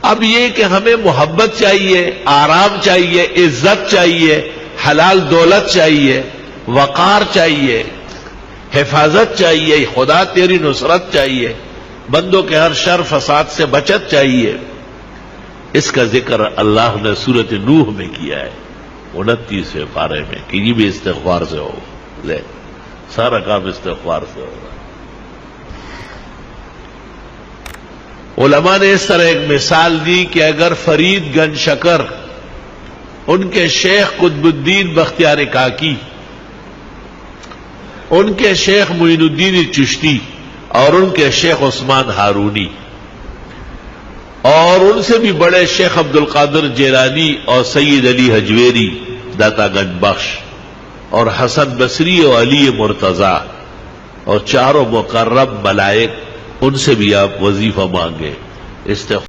اب یہ کہ ہمیں محبت چاہیے، آرام چاہیے، عزت چاہیے، حلال دولت چاہیے، وقار چاہیے، حفاظت چاہیے، خدا تیری نصرت چاہیے، بندوں کے ہر شر فساد سے بچت چاہیے، اس کا ذکر اللہ نے سورۃ نوح میں کیا ہے 29ویں پارے میں کہ یہ بھی استغفار سے ہو. لے سارا کام استغفار سے ہوگا. علماء نے اس طرح ایک مثال دی کہ اگر فرید گنج شکر ان کے شیخ قطب الدین بختیار کاکی، ان کے شیخ معین الدین چشتی اور ان کے شیخ عثمان ہارونی اور ان سے بھی بڑے شیخ عبد القادر جیلانی اور سید علی حجویری داتا گنج بخش اور حسن بصری اور علی مرتضی اور چاروں مقرب ملائک، ان سے بھی آپ وظیفہ مانگے.